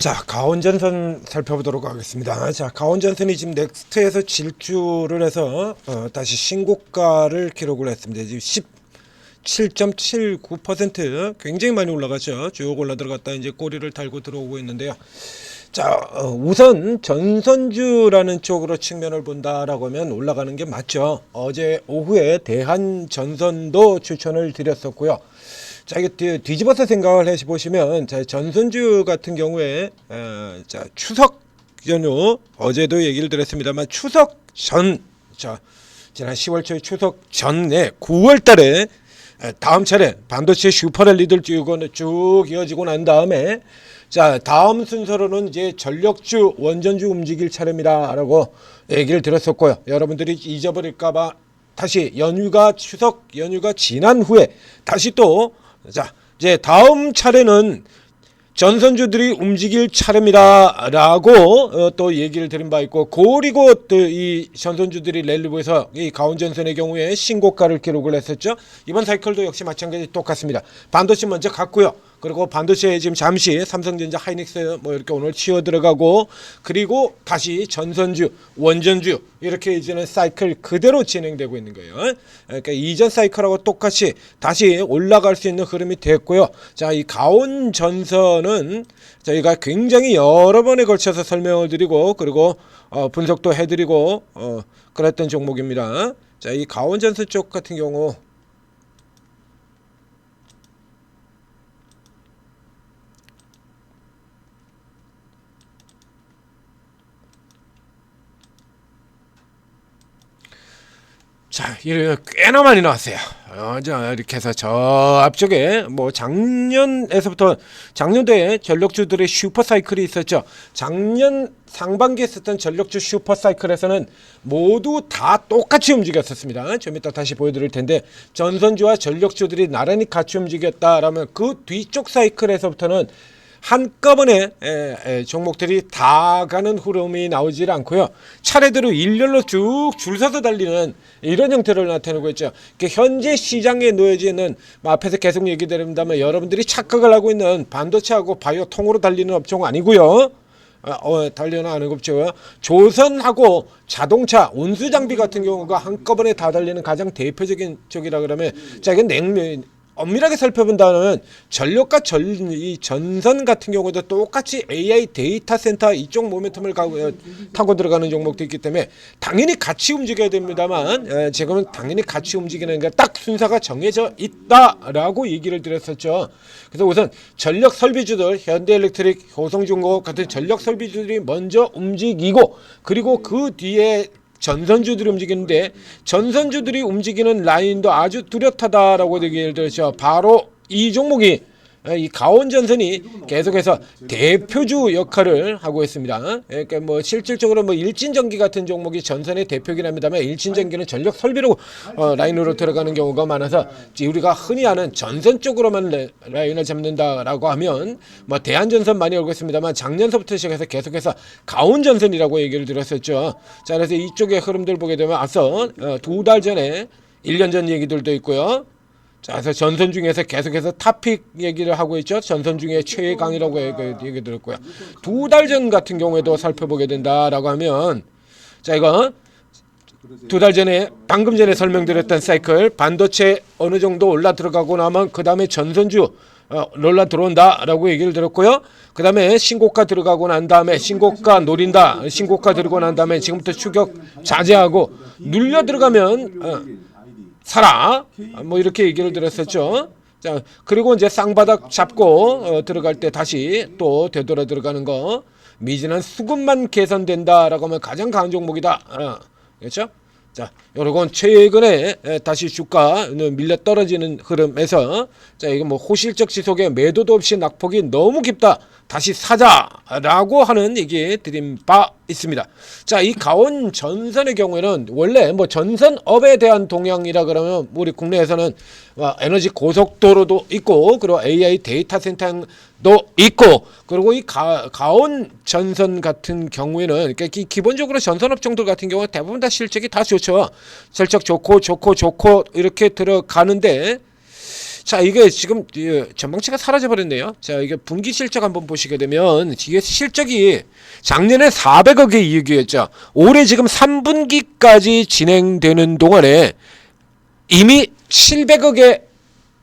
자, 가온전선 살펴보도록 하겠습니다. 자, 가온전선이 지금 넥스트에서 질주를 해서 다시 신고가를 기록을 했습니다. 지금 17.79% 굉장히 많이 올라갔죠. 쭉 올라 들어갔다 이제 꼬리를 달고 들어오고 있는데요. 자, 우선 전선주라는 쪽으로 측면을 본다라고 하면 올라가는 게 맞죠. 어제 오후에 대한전선도 추천을 드렸었고요. 자, 이게 뒤집어서 생각을 해보시면, 자, 전선주 같은 경우에, 자, 추석 연휴, 어제도 얘기를 드렸습니다만, 추석 전, 자, 지난 10월 초 추석 전에 9월 달에, 다음 차례 반도체 슈퍼랠리들 쭉 이어지고 난 다음에, 자, 다음 순서로는 이제 전력주, 원전주 움직일 차례입니다라고 얘기를 드렸었고요. 여러분들이 잊어버릴까봐 다시 추석 연휴가 지난 후에 다시 또, 자, 이제 다음 차례는 전선주들이 움직일 차례입니다라고 또 얘기를 드린 바 있고, 그리고 또 이 전선주들이 랠리부에서 이 가온전선의 경우에 신고가를 기록을 했었죠. 이번 사이클도 역시 마찬가지 똑같습니다. 반도체 먼저 갔고요. 그리고 반도체에 지금 잠시 삼성전자, 하이닉스 뭐 이렇게 오늘 치어 들어가고, 그리고 다시 전선주, 원전주 이렇게 이제는 사이클 그대로 진행되고 있는 거예요. 그러니까 이전 사이클하고 똑같이 다시 올라갈 수 있는 흐름이 됐고요. 자, 이 가온전선은 저희가 굉장히 여러 번에 걸쳐서 설명을 드리고, 그리고 분석도 해드리고 그랬던 종목입니다. 자, 이 가온전선 쪽 같은 경우 자, 이래 꽤나 많이 나왔어요. 자, 이렇게 해서 저 앞쪽에 뭐 작년도에 전력주들의 슈퍼 사이클이 있었죠. 작년 상반기에 썼던 전력주 슈퍼 사이클에서는 모두 다 똑같이 움직였었습니다. 좀 이따 다시 보여드릴 텐데, 전선주와 전력주들이 나란히 같이 움직였다라면 그 뒤쪽 사이클에서부터는 한꺼번에 종목들이 다 가는 흐름이 나오질 않고요. 차례대로 일렬로 쭉 줄 서서 달리는 이런 형태를 나타내고 있죠. 현재 시장에 놓여져 있는, 앞에서 계속 얘기드립니다만 여러분들이 착각을 하고 있는 반도체하고 바이오 통으로 달리는 업종 아니고요. 달리는 아는 업종은 조선하고 자동차, 운수장비 같은 경우가 한꺼번에 다 달리는 가장 대표적인 쪽이라 그러면, 자, 이건 엄밀하게 살펴본다면 전력과 이 전선 같은 경우도 똑같이 AI 데이터 센터 이쪽 모멘텀을 타고 들어가는 종목도 있기 때문에 당연히 같이 움직여야 됩니다만, 지금은 당연히 같이 움직이는 게 딱 순서가 정해져 있다라고 얘기를 드렸었죠. 그래서 우선 전력 설비주들, 현대엘렉트릭, 효성중공업 같은 전력 설비주들이 먼저 움직이고, 그리고 그 뒤에 전선주들이 움직이는데, 전선주들이 움직이는 라인도 아주 뚜렷하다라고 얘기를 들었죠. 바로 이 종목이, 이 가온전선이 계속해서 대표주 역할을 하고 있습니다. 그러니까 뭐 실질적으로 뭐 일진전기 같은 종목이 전선의 대표긴 합니다만, 일진전기는 전력 설비로 라인으로 들어가는 경우가 많아서 우리가 흔히 아는 전선 쪽으로만 라인을 잡는다라고 하면 뭐 대한전선 많이 알고 있습니다만, 작년서부터 시작해서 계속해서 가온전선이라고 얘기를 들었었죠. 자, 그래서 이쪽의 흐름들 보게 되면 앞서 2달 전에 1년 전 얘기들도 있고요. 자, 그래서 전선 중에서 계속해서 탑픽 얘기를 하고 있죠. 전선 중에 최강이라고 얘기 들었고요. 2달 전 같은 경우에도 살펴보게 된다라고 하면, 자, 이거 2달 전에 방금 전에 설명드렸던 사이클, 반도체 어느 정도 올라 들어가고 나면 그 다음에 전선주 올라 들어온다라고 얘기를 들었고요. 그 다음에 신고가 들어가고 난 다음에 신고가 노린다, 신고가 들고 난 다음에 지금부터 추격 자제하고 눌려 들어가면 사라, 뭐 이렇게 얘기를 들었었죠. 자, 그리고 이제 쌍바닥 잡고 들어갈 때 다시 또 되돌아 들어가는 거, 미진한 수급만 개선된다라고 하면 가장 강한 종목이다. 그렇죠? 자, 요건 최근에 다시 주가 밀려 떨어지는 흐름에서, 자, 이거 뭐 호실적 지속에 매도도 없이 낙폭이 너무 깊다, 다시 사자라고 하는 얘기 드린 바 있습니다. 자, 이 가온 전선의 경우에는 원래 뭐 전선업에 대한 동향이라 그러면 우리 국내에서는 에너지 고속도로도 있고, 그리고 AI 데이터 센터도 있고, 그리고 이 가온 전선 같은 경우에는, 그러니까 기본적으로 전선업종들 같은 경우는 대부분 다 실적이 다 좋죠. 실적 좋고 이렇게 들어가는데, 자, 이게 지금 전망치가 사라져 버렸네요. 자, 이게 분기 실적 한번 보시게 되면 이게 실적이 작년에 400억의 이익이었죠. 올해 지금 3분기까지 진행되는 동안에 이미 700억의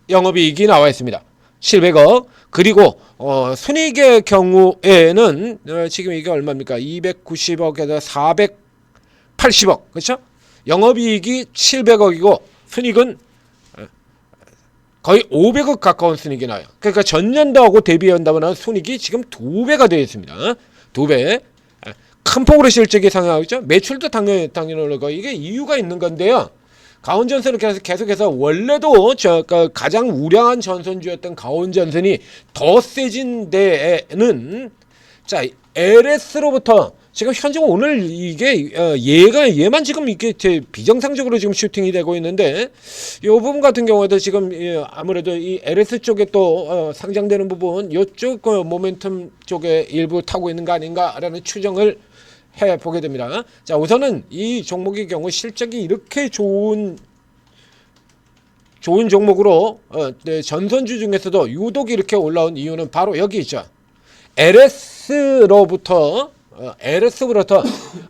영업이익이 나와 있습니다. 700억. 그리고 순이익의 경우에는 지금 이게 얼마입니까? 290억에다 480억. 그렇죠? 영업이익이 700억이고 순이익은 거의 500억 가까운 순이익이 나요. 그러니까 전년도하고 대비한다면 순이익이 지금 2배가 되어 있습니다. 2배. 큰 폭으로 실적이 상승하고 있죠. 매출도 당연히 오르고 이게 이유가 있는 건데요. 가온전선을 계속해서 원래도 가장 우량한 전선주였던 가온전선이 더 세진 데에는 자 LS로부터 지금 현재 오늘 이게 얘만 지금 이게 비정상적으로 지금 슈팅이 되고 있는데 이 부분 같은 경우에도 지금 아무래도 이 LS 쪽에 또 상장되는 부분 이쪽 모멘텀 쪽에 일부 타고 있는 거 아닌가라는 추정을 해 보게 됩니다. 자, 우선은 이 종목의 경우 실적이 이렇게 좋은 종목으로 전선주 중에서도 유독 이렇게 올라온 이유는 바로 여기 있죠. LS로부터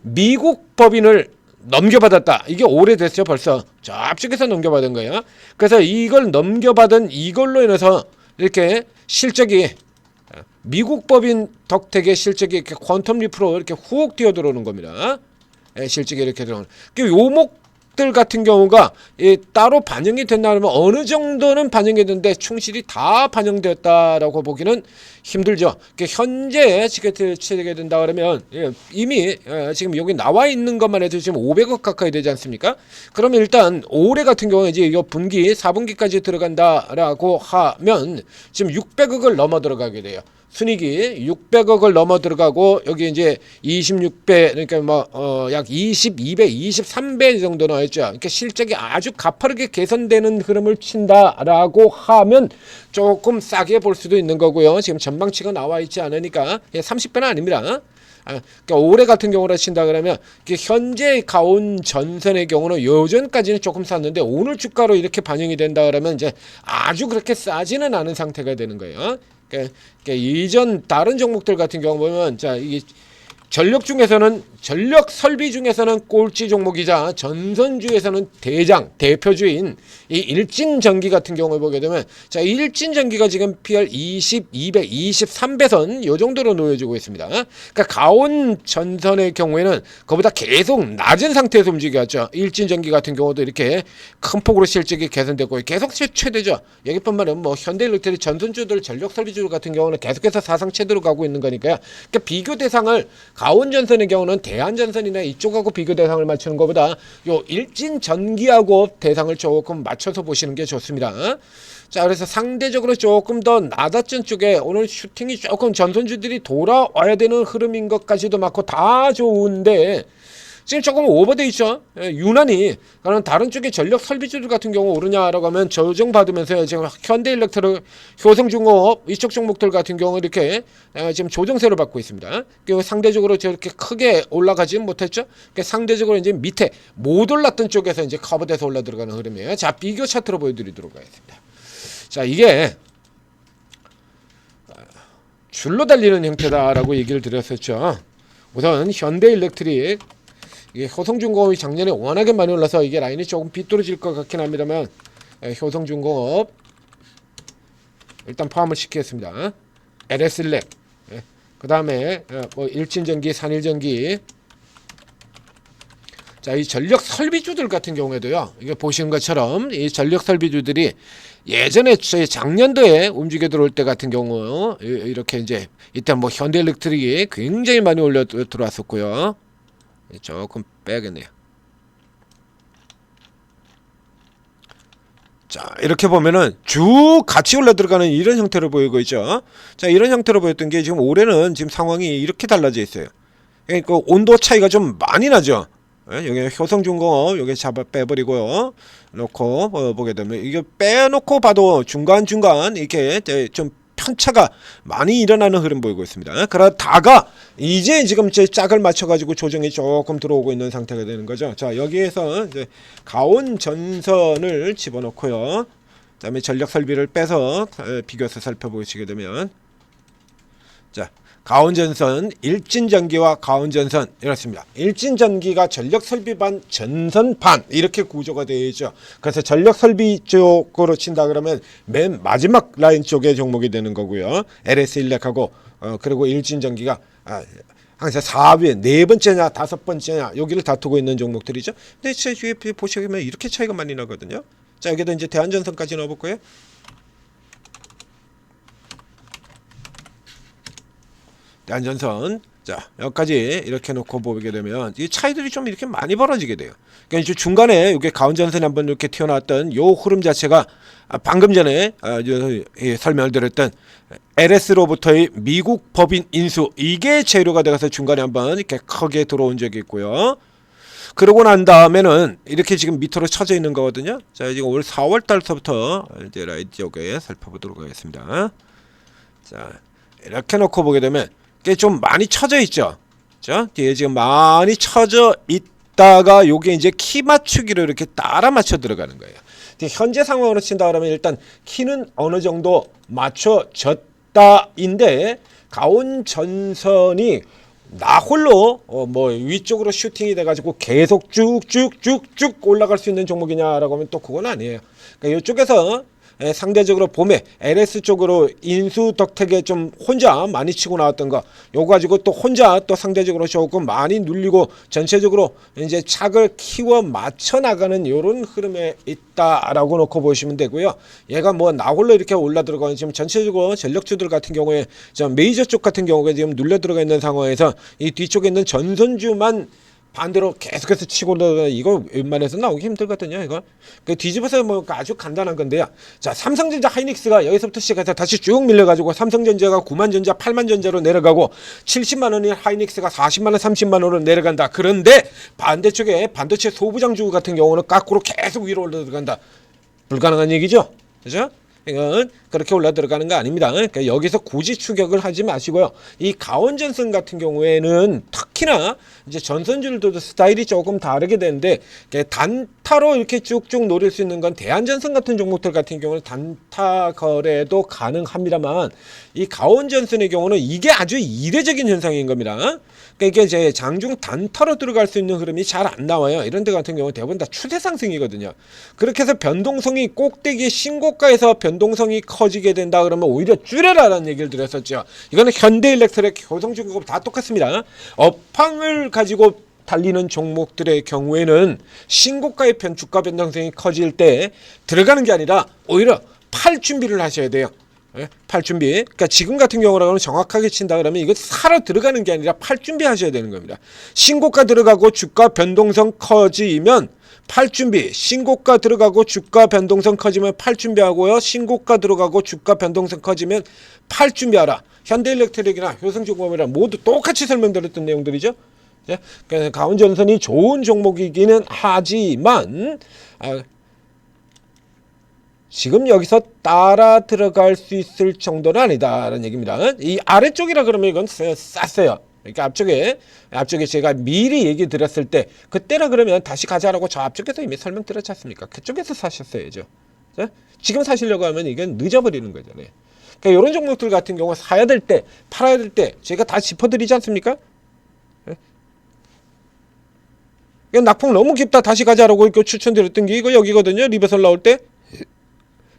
미국 법인을 넘겨받았다. 이게 오래됐어요. 벌써 저쪽에서 넘겨받은 거예요. 그래서 이걸 넘겨받은 이걸로 인해서 이렇게 실적이 미국 법인 덕택의 실적이 이렇게 퀀텀 리프로 이렇게 훅 뛰어들어오는 겁니다. 실적이 이렇게 들어오는. 요목들 같은 경우가 따로 반영이 됐나면 어느 정도는 반영이 됐는데 충실히 다 반영되었다라고 보기는 힘들죠. 현재 지금 치게 된다 그러면 이미 지금 여기 나와 있는 것만 해도 지금 500억 가까이 되지 않습니까? 그러면 일단 올해 같은 경우에 이제 이거 분기 4분기까지 들어간다라고 하면 지금 600억을 넘어 들어가게 돼요. 순이익이 600억을 넘어 들어가고 여기 이제 26배 그러니까 뭐 약 22배, 23배 정도 나왔죠. 그러니까 실적이 아주 가파르게 개선되는 흐름을 친다라고 하면 조금 싸게 볼 수도 있는 거고요. 지금 전망치가 나와 있지 않으니까 30배는 아닙니다. 그러니까 올해 같은 경우로 친다 그러면 현재 가온 전선의 경우는 요전까지는 조금 쌌는데 오늘 주가로 이렇게 반영이 된다 그러면 이제 아주 그렇게 싸지는 않은 상태가 되는 거예요. 그러니까 이전 다른 종목들 같은 경우 보면 자 이 전력 설비 중에서는 꼴찌 종목이자 전선주에서는 대표주인 이 일진전기 같은 경우를 보게 되면 자 일진전기가 지금 PR 23배선 요 정도로 놓여지고 있습니다. 그러니까 가온 전선의 경우에는 그보다 계속 낮은 상태에서 움직였죠. 일진전기 같은 경우도 이렇게 큰 폭으로 실적이 개선되고 계속 최대죠. 여기뿐만 아니라 뭐 현대일렉트릭 전선주들 전력 설비주 같은 경우는 계속해서 사상 최대로 가고 있는 거니까요. 그러니까 비교 대상을 가온전선의 경우는 대한전선이나 이쪽하고 비교 대상을 맞추는 것보다 요 일진전기하고 대상을 조금 맞춰서 보시는 게 좋습니다. 자, 그래서 상대적으로 조금 더 낮았던 쪽에 오늘 슈팅이 조금 전선주들이 돌아와야 되는 흐름인 것까지도 맞고 다 좋은데 지금 조금 오버돼 있죠. 유난히. 그럼 다른 쪽에 전력 설비주들 같은 경우 오르냐라고 하면 조정받으면서 지금 현대일렉트릭, 효성중공업 이쪽 종목들 같은 경우 이렇게 지금 조정세를 받고 있습니다. 상대적으로 저렇게 크게 올라가지 못했죠. 상대적으로 이제 밑에 못 올랐던 쪽에서 이제 커버돼서 올라 들어가는 흐름이에요. 자, 비교 차트로 보여드리도록 하겠습니다. 자, 이게 줄로 달리는 형태다라고 얘기를 드렸었죠. 우선 현대일렉트릭 이게 효성중공업이 작년에 워낙에 많이 올라서 이게 라인이 조금 비뚤어질 것 같긴 합니다만 효성중공업 일단 포함을 시키겠습니다. LS랩 그 다음에 뭐 일진전기, 산일전기 자, 이 전력 설비주들 같은 경우에도요. 이게 보시는 것처럼 이 전력 설비주들이 예전에 작년도에 움직여 들어올 때 같은 경우 이렇게 이제 이때 뭐 현대일렉트릭이 굉장히 많이 올려 들어왔었고요. 조금 빼야겠네요. 자, 이렇게 보면은 쭉 같이 올라 들어가는 이런 형태로 보이고 있죠. 자, 이런 형태로 보였던 게 지금 올해는 지금 상황이 이렇게 달라져 있어요. 그러니까 온도 차이가 좀 많이 나죠. 여기 효성중공업 여기 잡아 빼버리고요. 놓고 보게 되면 이게 빼놓고 봐도 중간중간 이렇게 좀 편차가 많이 일어나는 흐름 보이고 있습니다. 그러다가 이제 지금 제 짝을 맞춰가지고 조정이 조금 들어오고 있는 상태가 되는 거죠. 자, 여기에서 이제 가온 전선을 집어넣고요. 그다음에 전력 설비를 빼서 비교해서 살펴보시게 되면 자, 가온전선, 일진전기와 가온전선 이렇습니다. 일진전기가 전력설비반, 전선반 이렇게 구조가 되어 있죠. 그래서 전력설비 쪽으로 친다 그러면 맨 마지막 라인 쪽의 종목이 되는 거고요. LS 일렉하고 그리고 일진전기가 항상 4위, 네 번째냐 다섯 번째냐 여기를 다투고 있는 종목들이죠. 근데 제 뒤에 보시면 이렇게 차이가 많이 나거든요. 자, 여기다 이제 대한전선까지 넣어볼 거예요. 대한전선, 자 여기까지 이렇게 놓고 보게 되면 이 차이들이 좀 이렇게 많이 벌어지게 돼요. 그러니까 이제 중간에 이게 가온전선이 한번 이렇게 튀어나왔던 요 흐름 자체가 방금 전에 설명을 드렸던 LS로부터의 미국 법인 인수, 이게 재료가 돼서 중간에 한번 이렇게 크게 들어온 적이 있고요. 그러고 난 다음에는 이렇게 지금 밑으로 쳐져 있는 거거든요. 자, 지금 올 4월 달서부터 이제 라이트 쪽에 살펴보도록 하겠습니다. 자, 이렇게 놓고 보게 되면 이게 좀 많이 쳐져 있죠. 자, 뒤에 지금 많이 쳐져 있다가 요게 이제 키 맞추기로 이렇게 따라 맞춰 들어가는 거예요. 현재 상황으로 친다 그러면 일단 키는 어느 정도 맞춰졌다인데 가온 전선이 나 홀로 뭐 위쪽으로 슈팅이 돼가지고 계속 쭉쭉쭉쭉 올라갈 수 있는 종목이냐라고 하면 또 그건 아니에요. 그러니까 이쪽에서 상대적으로 봄에 LS 쪽으로 인수 덕택에 좀 혼자 많이 치고 나왔던 거 요거 가지고 또 혼자 또 상대적으로 조금 많이 눌리고 전체적으로 이제 착을 키워 맞춰 나가는 요런 흐름에 있다라고 놓고 보시면 되고요. 얘가 뭐 나홀로 이렇게 올라 들어가는 지금 전체적으로 전력주들 같은 경우에 저 메이저 쪽 같은 경우에 지금 눌려 들어가 있는 상황에서 이 뒤쪽에 있는 전선주만 반대로 계속해서 치고 올라가 이거 웬만해서 나오기 힘들거든요. 이거 그 뒤집어서 뭐 아주 간단한 건데요. 자, 삼성전자 하이닉스가 여기서부터 시작해서 다시 쭉 밀려가지고 삼성전자가 9만전자 8만전자로 내려가고 70만원인 하이닉스가 40만원 30만원으로 내려간다. 그런데 반대쪽에 반도체 소부장주 같은 경우는 거꾸로 계속 위로 올라들어간다. 불가능한 얘기죠. 그죠? 이건 그렇게 올라 들어가는 거 아닙니다. 그러니까 여기서 굳이 추격을 하지 마시고요. 이 가온전선 같은 경우에는 특히나 이제 전선줄도 스타일이 조금 다르게 되는데 단타로 이렇게 쭉쭉 노릴 수 있는 건 대한전선 같은 종목들 같은 경우는 단타 거래도 가능합니다만 이 가온전선의 경우는 이게 아주 이례적인 현상인 겁니다. 그러니까 이게 이제 장중 단타로 들어갈 수 있는 흐름이 잘 안 나와요. 이런 데 같은 경우는 대부분 다 추세 상승이거든요. 그렇게 해서 변동성이 꼭대기 신고가에서 변동성이 커지게 된다 그러면 오히려 줄여라라는 얘기를 드렸었죠. 이거는 현대일렉트릭, 효성중공업 다 똑같습니다. 업황을 가지고 달리는 종목들의 경우에는 신고가의 주가 변동성이 커질 때 들어가는 게 아니라 오히려 팔 준비를 하셔야 돼요. 팔 준비. 그러니까 지금 같은 경우라고는 정확하게 친다 그러면 이거 사러 들어가는 게 아니라 팔 준비하셔야 되는 겁니다. 신고가 들어가고 주가 변동성 커지면 팔 준비. 신고가 들어가고 주가 변동성 커지면 팔 준비하고요. 신고가 들어가고 주가 변동성 커지면 팔 준비하라. 현대일렉트릭이나 효성중공업이나 모두 똑같이 설명드렸던 내용들이죠. 가온전선이 좋은 종목이기는 하지만 지금 여기서 따라 들어갈 수 있을 정도는 아니다라는 얘기입니다. 이 아래쪽이라 그러면 이건 쌌어요. 그러니까 앞쪽에 제가 미리 얘기 드렸을 때 그때라 그러면 다시 가자라고 저 앞쪽에서 이미 설명드렸지 않습니까? 그쪽에서 사셨어야죠. 지금 사시려고 하면 이건 늦어버리는 거잖아요. 그러니까 이런 종목들 같은 경우 사야 될 때, 팔아야 될 때 제가 다 짚어드리지 않습니까? 낙폭 너무 깊다 다시 가자라고 이렇게 추천드렸던 게 이거 여기거든요. 리버설 나올 때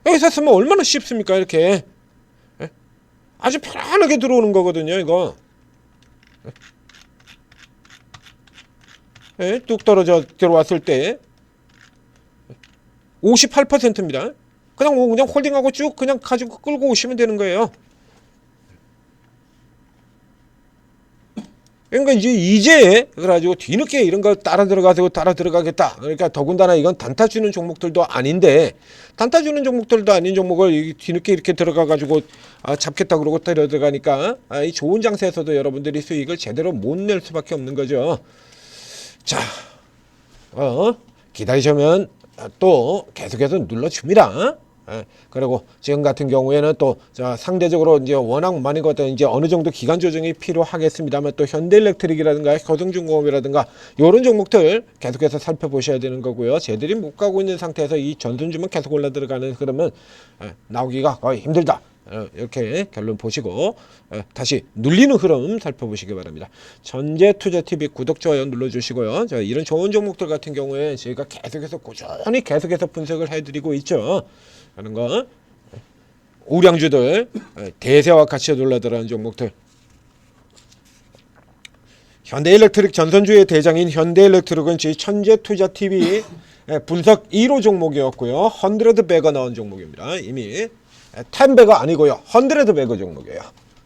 여기 샀으면 얼마나 쉽습니까? 이렇게 아주 편안하게 들어오는 거거든요. 이거 뚝 떨어져 들어왔을 때 58%입니다. 그냥 홀딩하고 쭉 그냥 가지고 끌고 오시면 되는 거예요. 그러니까 이제 그래가지고 뒤늦게 이런 거 따라 들어가겠다. 그러니까 더군다나 이건 단타 주는 종목들도 아닌데 단타 주는 종목들도 아닌 종목을 뒤늦게 이렇게 들어가가지고 잡겠다 그러고 때려 들어가니까 이 좋은 장세에서도 여러분들이 수익을 제대로 못 낼 수밖에 없는 거죠. 자, 기다리시면 또 계속해서 눌러줍니다. 그리고 지금 같은 경우에는 또 상대적으로 이제 워낙 많이 걷다 이제 어느 정도 기간 조정이 필요하겠습니다만 또 현대일렉트릭이라든가 효성중공업이라든가 이런 종목들 계속해서 살펴보셔야 되는 거고요. 쟤들이 못 가고 있는 상태에서 이 전선주만 계속 올라 들어가는 그러면 나오기가 거의 힘들다. 이렇게 결론 보시고 다시 눌리는 흐름 살펴보시기 바랍니다. 전재투자TV 구독, 좋아요 눌러주시고요. 자, 이런 좋은 종목들 같은 경우에 저희가 계속해서 꾸준히 계속해서 분석을 해드리고 있죠. 하는 거 우량주들 대세와 같이 놀라들어가는 종목들 현대일렉트릭 전선주의 대장인 현대일렉트릭은 저희 천재투자TV 분석 1호 종목이었고요. 100배가 나온 종목입니다. 이미 10배가 아니고요. 100배가 종목이에요.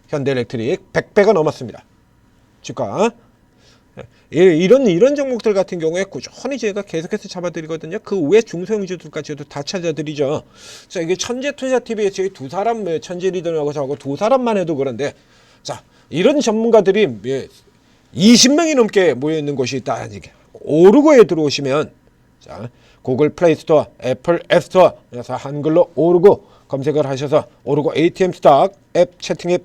현대일렉트릭 100배가 넘었습니다. 주가. 이런 종목들 같은 경우에 꾸준히 제가 계속해서 잡아드리거든요. 그 외 중소형주들까지도 다 찾아드리죠. 자, 이게 천재투자TV에 저희 두 사람, 천재 리더하고 저하고 두 사람만 해도 그런데, 자, 이런 전문가들이 20명이 넘게 모여있는 곳이 있다. 오르고에 들어오시면, 자, 구글 플레이스토어, 애플 앱스토어에서 한글로 오르고 검색을 하셔서 오르고 ATM 스탁 앱 채팅 앱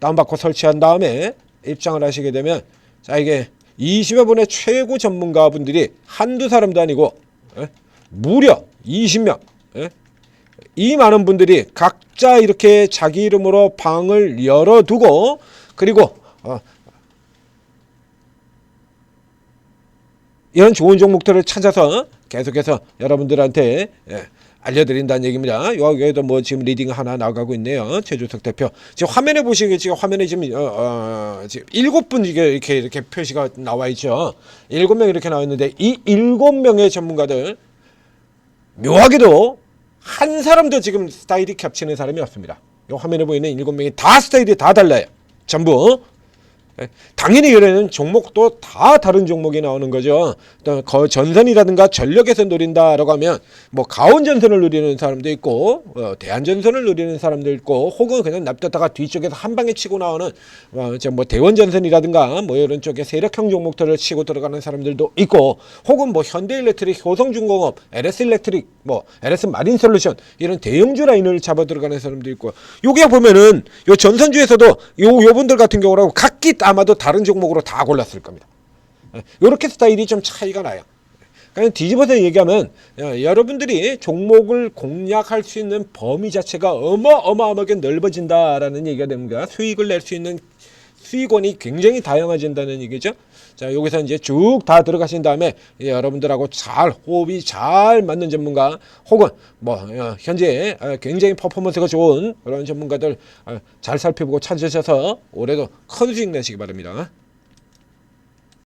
다운받고 설치한 다음에 입장을 하시게 되면 자 이게 20여 분의 최고 전문가분들이 한두 사람도 아니고 무려 20명 이 많은 분들이 각자 이렇게 자기 이름으로 방을 열어두고 그리고 이런 좋은 종목들을 찾아서 계속해서 여러분들한테 알려드린다는 얘기입니다. 여기에도 뭐 지금 리딩 하나 나가고 있네요. 최주석 대표. 지금 화면에 보시게 지금 화면에 지금 지금 7분 이렇게 표시가 나와 있죠. 7명 이렇게 나와 있는데 이 7명의 전문가들 묘하게도 한 사람도 지금 스타일이 겹치는 사람이 없습니다. 이 화면에 보이는 7명이 다 스타일이 다 달라요. 전부. 당연히 이래는 종목도 다 다른 종목이 나오는 거죠. 전선이라든가 전력에서 노린다라고 하면 뭐 가온전선을 노리는 사람도 있고 대한전선을 노리는 사람도 있고 혹은 그냥 납뒀다가 뒤쪽에서 한 방에 치고 나오는 뭐 대원전선이라든가 뭐 이런 쪽에 세력형 종목들을 치고 들어가는 사람들도 있고 혹은 뭐 현대일렉트릭, 효성중공업, LS일렉트릭, 뭐 LS마린솔루션 이런 대형주 라인을 잡아 들어가는 사람도 있고 요게 보면은 요 전선주에서도 요분들 같은 경우라고 각기 아마도 다른 종목으로 다 골랐을 겁니다. 이렇게 스타일이 좀 차이가 나요. 그냥 뒤집어서 얘기하면 여러분들이 종목을 공략할 수 있는 범위 자체가 어마어마하게 넓어진다라는 얘기가 됩니다. 수익을 낼 수 있는 수익원이 굉장히 다양해진다는 얘기죠. 자, 여기서 이제 쭉 다 들어가신 다음에 여러분들하고 잘 호흡이 잘 맞는 전문가 혹은 뭐 현재 굉장히 퍼포먼스가 좋은 그런 전문가들 잘 살펴보고 찾으셔서 올해도 큰 수익 내시기 바랍니다.